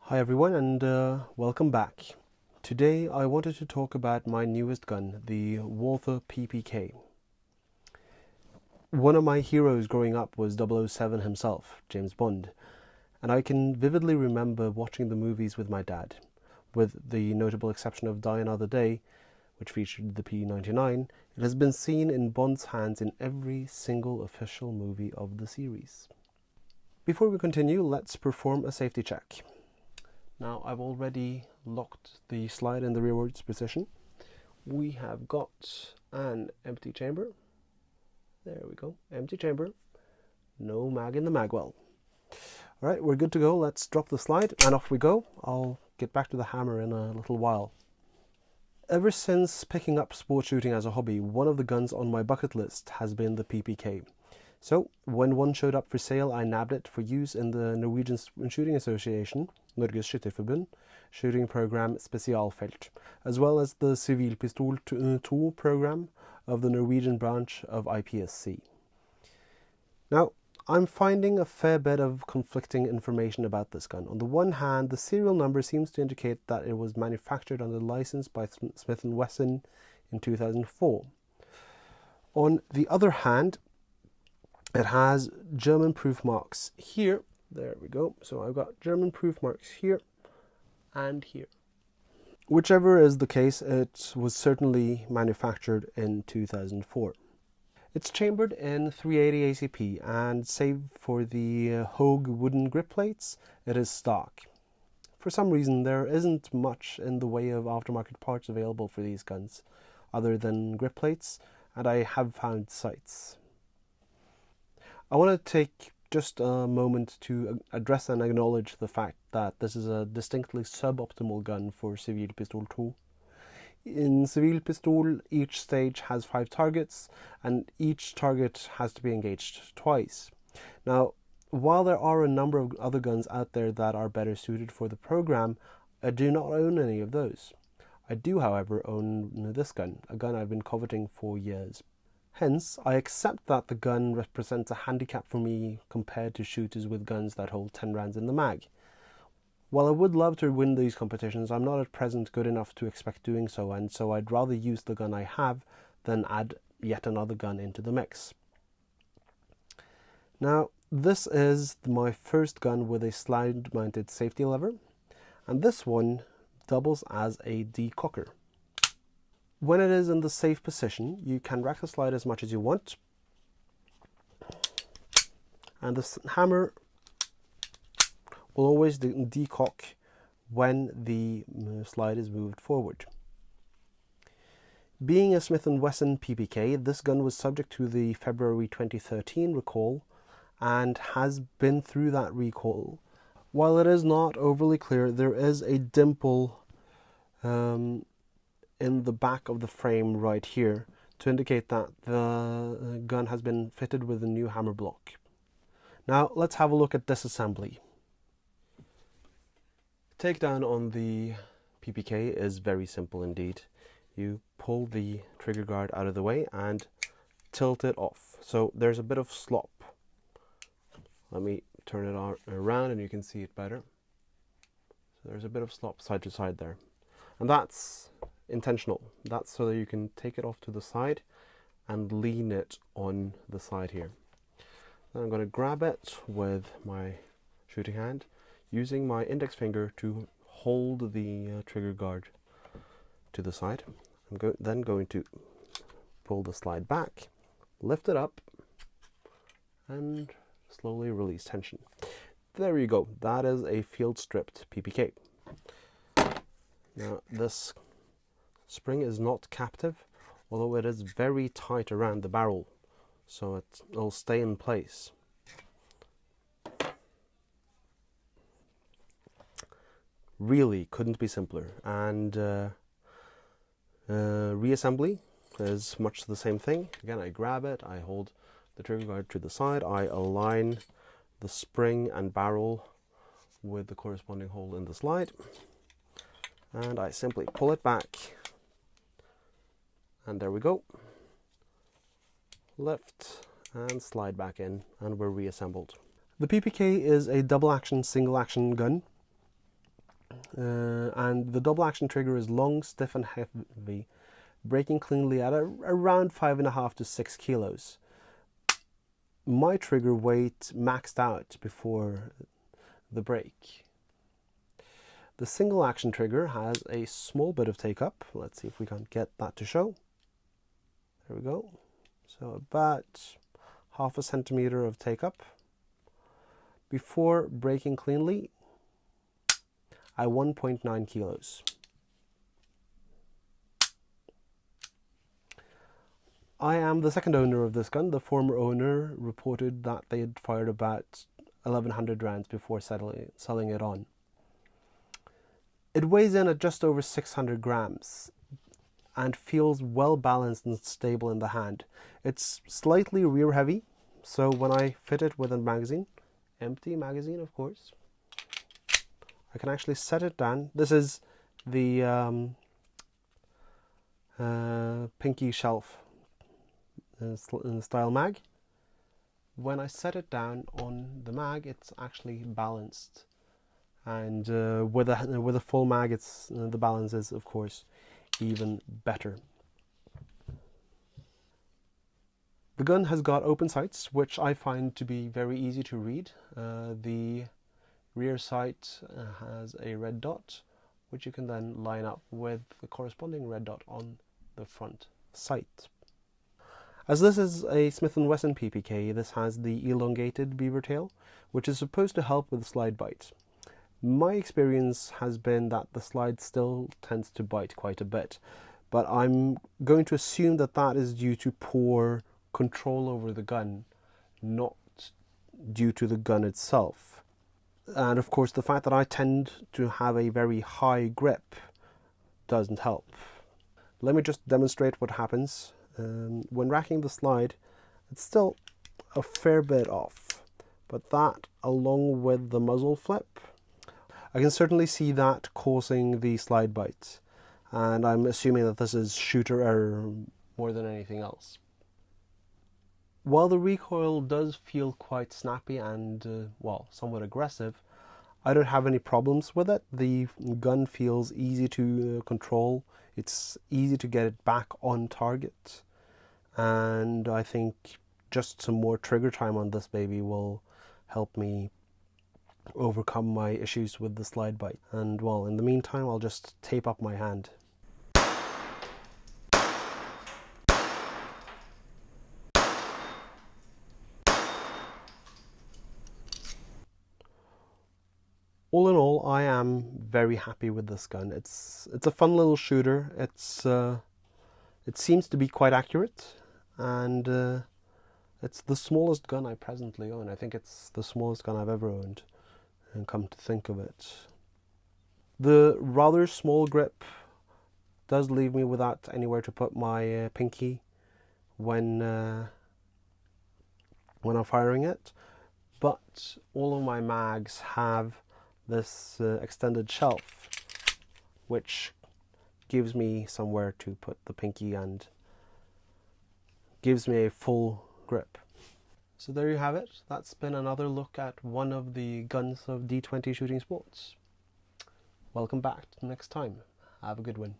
Hi everyone and welcome back. Today I wanted to talk about my newest gun, the Walther PPK. One of my heroes growing up was 007 himself, James Bond, and I can vividly remember watching the movies with my dad, with the notable exception of Die Another Day, which featured the P99. It has been seen in Bond's hands in every single official movie of the series. Before we continue, let's perform a safety check. Now I've already locked the slide in the rearwards position. We have got an empty chamber. There we go, empty chamber. No mag in the magwell. Alright, we're good to go. Let's drop the slide and off we go. I'll get back to the hammer in a little while. Ever since picking up sport shooting as a hobby, one of the guns on my bucket list has been the PPK. So when one showed up for sale, I nabbed it for use in the Norwegian Shooting Association, Norges Skytterforbund, shooting program Spesialfelt, as well as the Sivilpistol 2 program of the Norwegian branch of IPSC. Now, I'm finding a fair bit of conflicting information about this gun. On the one hand, the serial number seems to indicate that it was manufactured under license by Smith & Wesson in 2004. On the other hand, it has German proof marks here. There we go. So I've got German proof marks here and here. Whichever is the case, it was certainly manufactured in 2004. It's chambered in 380 ACP, and save for the Hogue wooden grip plates, it is stock. For some reason, there isn't much in the way of aftermarket parts available for these guns, other than grip plates, and I have found sites. I want to take just a moment to address and acknowledge the fact that this is a distinctly suboptimal gun for Sivilpistol 2. In Sivilpistol, each stage has 5 targets, and each target has to be engaged twice. Now, while there are a number of other guns out there that are better suited for the program, I do not own any of those. I do, however, own this gun, a gun I've been coveting for years. Hence, I accept that the gun represents a handicap for me compared to shooters with guns that hold 10 rounds in the mag. While I would love to win these competitions, I'm not at present good enough to expect doing so, and so I'd rather use the gun I have than add yet another gun into the mix. Now, this is my first gun with a slide-mounted safety lever, and this one doubles as a decocker. When it is in the safe position, you can rack the slide as much as you want, and the hammer will always decock when the slide is moved forward. Being a Smith & Wesson PPK, this gun was subject to the February 2013 recall and has been through that recall. While it is not overly clear, there is a dimple in the back of the frame right here to indicate that the gun has been fitted with a new hammer block. Now let's have a look at disassembly. Takedown on the PPK is very simple indeed. You pull the trigger guard out of the way and tilt it off. So there's a bit of slop. Let me turn it around and you can see it better. So there's a bit of slop side to side there. And that's intentional. That's so that you can take it off to the side and lean it on the side here. Then I'm going to grab it with my shooting hand, using my index finger to hold the trigger guard to the side. I'm then going to pull the slide back, lift it up, and slowly release tension. There you go. That is a field stripped PPK. Now this spring is not captive, although it is very tight around the barrel, so it'll stay in place. Really couldn't be simpler. And reassembly is much the same thing. Again, I grab it, I hold the trigger guard to the side, I align the spring and barrel with the corresponding hole in the slide, and I simply pull it back, and there we go. Lift and slide back in, and we're reassembled. The PPK is a double action, single action gun. and the double action trigger is long, stiff and heavy, breaking cleanly at around 5.5 to 6 kilos. My trigger weight maxed out before the break. The single action trigger has a small bit of take up. Let's see if we can get that to show. There we go. So about 0.5 centimeter of take up. Before breaking cleanly at 1.9 kilos. I am the second owner of this gun. The former owner reported that they had fired about 1,100 rounds before selling it on. It weighs in at just over 600 grams and feels well balanced and stable in the hand. It's slightly rear heavy, so when I fit it with a magazine, empty magazine of course, I can actually set it down. This is the pinky shelf in the style mag. When I set it down on the mag, it's actually balanced, and with a full mag, it's the balance is of course even better. The gun has got open sights, which I find to be very easy to read. The rear sight has a red dot, which you can then line up with the corresponding red dot on the front sight. As this is a Smith & Wesson PPK, this has the elongated beaver tail, which is supposed to help with slide bite. My experience has been that the slide still tends to bite quite a bit, but I'm going to assume that that is due to poor control over the gun, not due to the gun itself. And of course the fact that I tend to have a very high grip doesn't help. Let me just demonstrate what happens. When racking the slide, it's still a fair bit off, but that along with the muzzle flip, I can certainly see that causing the slide bite, and I'm assuming that this is shooter error more than anything else. While the recoil does feel quite snappy and, well, somewhat aggressive, I don't have any problems with it. The gun feels easy to control. It's easy to get it back on target. And I think just some more trigger time on this baby will help me overcome my issues with the slide bite. And, well, in the meantime, I'll just tape up my hand. All in all, I am very happy with this gun. It's a fun little shooter. It seems to be quite accurate, and it's the smallest gun I presently own. I think it's the smallest gun I've ever owned, and come to think of it. The rather small grip does leave me without anywhere to put my pinky when I'm firing it, but all of my mags have this extended shelf, which gives me somewhere to put the pinky and gives me a full grip. So there you have it. That's been another look at one of the guns of D20 Shooting Sports. Welcome back next time. Have a good one.